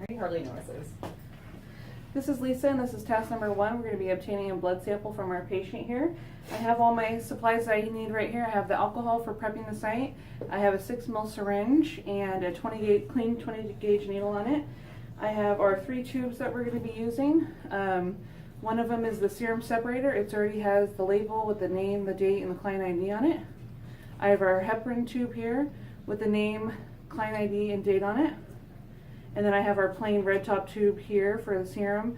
He hardly notices. This is Lisa, and this is task number 1. We're going to be obtaining a blood sample from our patient here. I have all my supplies that I need right here. I have the alcohol for prepping the site. I have a 6 ml syringe and a 20 gauge needle on it. I have our 3 tubes that we're going to be using. One of them is the serum separator. It already has the label with the name, the date, and the client ID on it. I have our heparin tube here with the name, client ID, and date on it. And then I have our plain red top tube here for the serum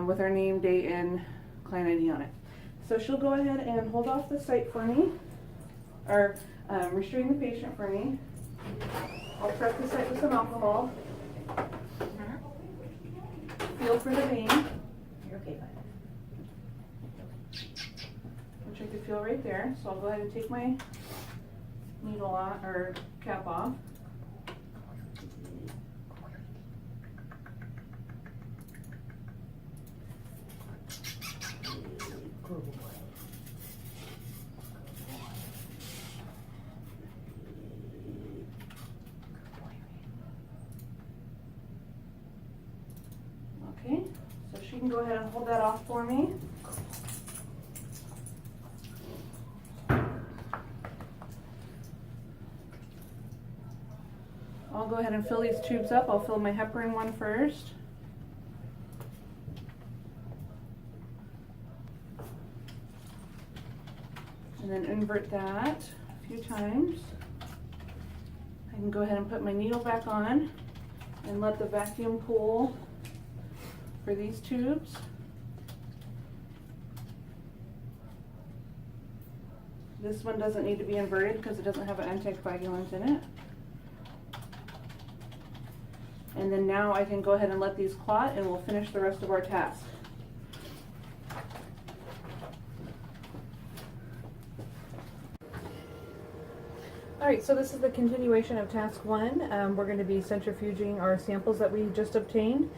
with our name, date, and client ID on it. So she'll go ahead and hold off the site for me, or restrain the patient for me. I'll prep the site with some alcohol. Feel for the vein. You're okay, bud. Which I can feel right there. So I'll go ahead and take my needle off, or cap off. Okay, so she can go ahead and hold that off for me. I'll go ahead and fill these tubes up. I'll fill my heparin one first. And then invert that a few times. I can go ahead and put my needle back on and let the vacuum pull for these tubes. This one doesn't need to be inverted because it doesn't have an anticoagulant in it. And then now I can go ahead and let these clot and we'll finish the rest of our task. Alright, so this is the continuation of task 1. We're going to be centrifuging our samples that we just obtained.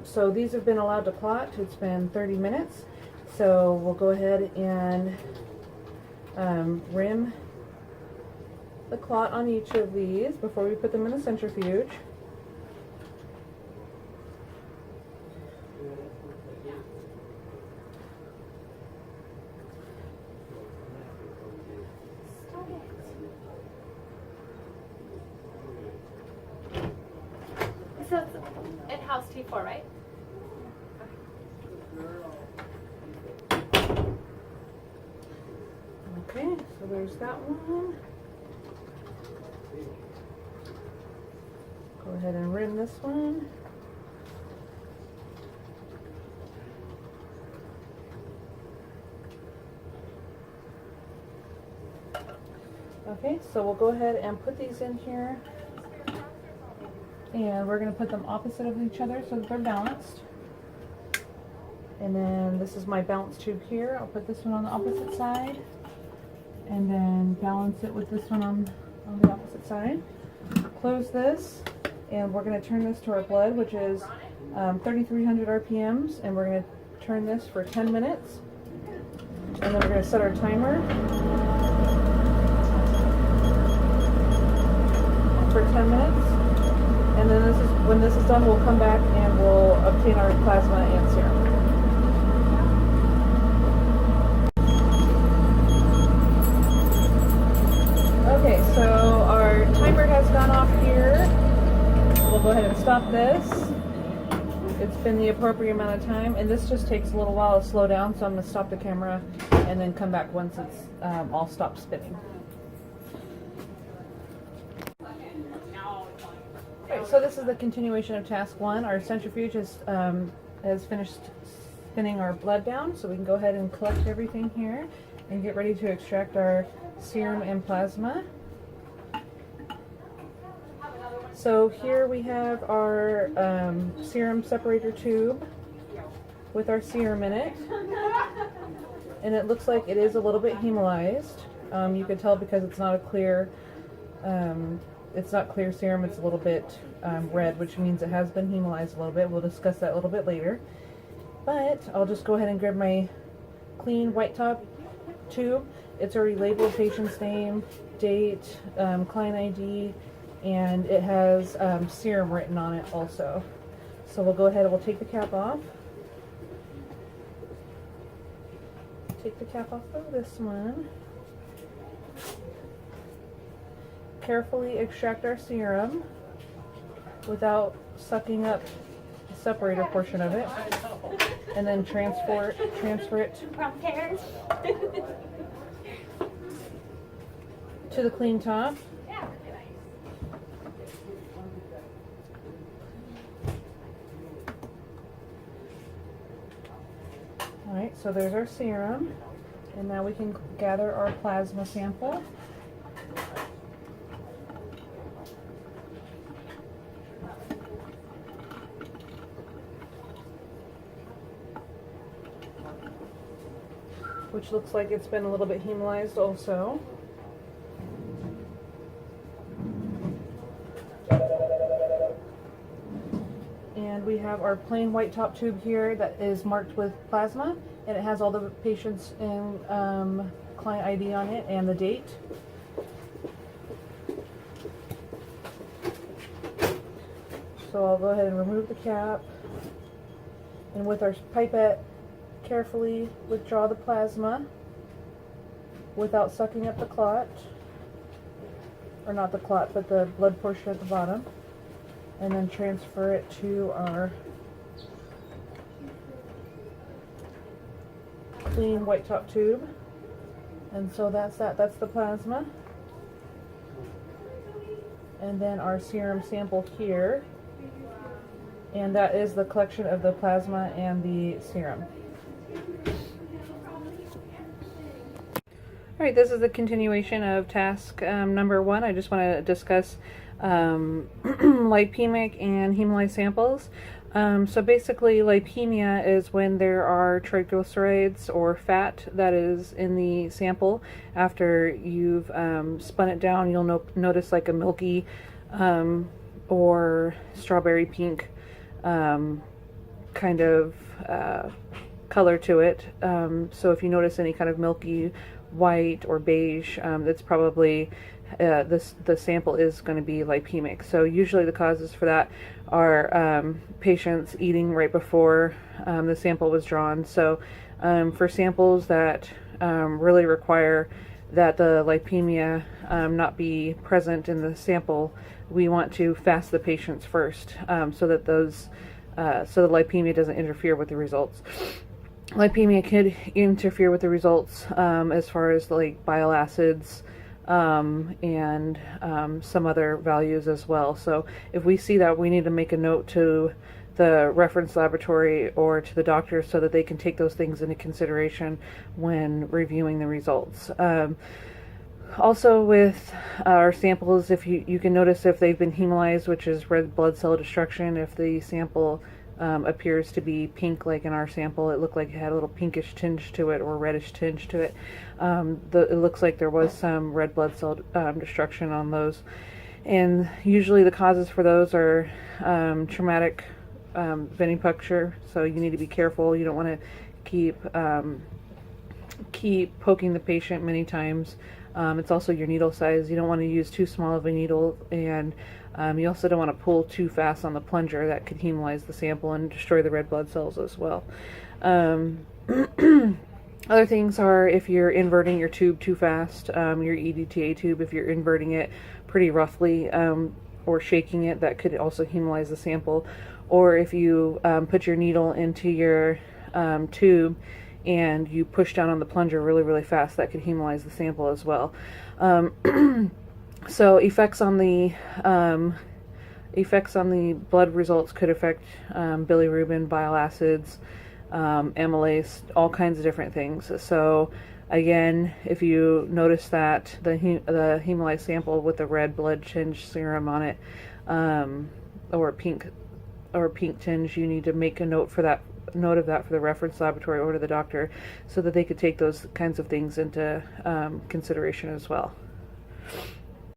So these have been allowed to clot. It's been 30 minutes. So we'll go ahead and rim the clot on each of these before we put them in the centrifuge. So it's in-house T4, right? Okay, so there's that one. Go ahead and rim this one. Okay, so we'll go ahead and put these in here. And we're going to put them opposite of each other so that they're balanced. And then this is my balance tube here. I'll put this one on the opposite side. And then balance it with this one on the opposite side. Close this. And we're going to turn this to our blood, which is 3,300 RPMs. And we're going to turn this for 10 minutes. And then we're going to set our timer for 10 minutes. And then when this is done, we'll come back and we'll obtain our plasma and serum. Okay, so our timer has gone off here. We'll go ahead and stop this. It's been the appropriate amount of time, and this just takes a little while to slow down, so I'm going to stop the camera and then come back once it's all stopped spinning. So this is the continuation of task 1. Our centrifuge has finished spinning our blood down, so we can go ahead and collect everything here and get ready to extract our serum and plasma. So here we have our serum separator tube with our serum in it, and it looks like it is a little bit hemolyzed. You can tell because it's not a clear serum. It's a little bit red, which means it has been hemolyzed a little bit. We'll discuss that a little bit later. But I'll just go ahead and grab my clean white top tube. It's already labeled patient's name, date, client ID, and it has serum written on it also. So we'll go ahead and we'll take the cap off. Take the cap off of this one. Carefully extract our serum without sucking up the separator portion of it, and then transfer it From cares. to the clean top. Yeah. Alright, so there's our serum, and now we can gather our plasma sample. Which looks like it's been a little bit hemolyzed also. And we have our plain white top tube here that is marked with plasma, and it has all the patients and client ID on it and the date. So I'll go ahead and remove the cap, and with our pipette, carefully withdraw the plasma without sucking up the clot, or not the clot, but the blood portion at the bottom, and then transfer it to our clean white top tube. And so that's the plasma, and then our serum sample here, and that is the collection of the plasma and the serum. Alright, this is a continuation of task number 1. I just want to discuss lipemic and hemolyzed samples. So basically, lipemia is when there are triglycerides or fat that is in the sample. After you've spun it down, you'll notice like a milky or strawberry pink kind of color to it. So if you notice any kind of milky white or beige, that's probably the sample is going to be lipemic. So usually the causes for that are patients eating right before the sample was drawn. So for samples that really require that the lipemia not be present in the sample, we want to fast the patients first, so that so the lipemia doesn't interfere with the results. Lipemia could interfere with the results as far as like bile acids and some other values as well. So if we see that, we need to make a note to the reference laboratory or to the doctor so that they can take those things into consideration when reviewing the results. Also with our samples, if you can notice if they've been hemolyzed, which is red blood cell destruction. If the sample appears to be pink, like in our sample, it looked like it had a little pinkish tinge to it or reddish tinge to it. It looks like there was some red blood cell destruction on those. And usually the causes for those are traumatic venipuncture, so you need to be careful. You don't want to keep poking the patient many times. It's also your needle size. You don't want to use too small of a needle, and you also don't want to pull too fast on the plunger. That could hemolyze the sample and destroy the red blood cells as well. Other things are if you're inverting your tube too fast, your EDTA tube, if you're inverting it pretty roughly or shaking it, that could also hemolyze the sample. Or if you put your needle into your tube and you push down on the plunger really, really fast, that could hemolyze the sample as well. So effects on the blood results could affect bilirubin, bile acids, amylase, all kinds of different things. So again, if you notice that the hemolyzed sample with the red blood tinge serum on it, or pink tinge, you need to make a note of that for the reference laboratory or to the doctor, so that they could take those kinds of things into consideration as well.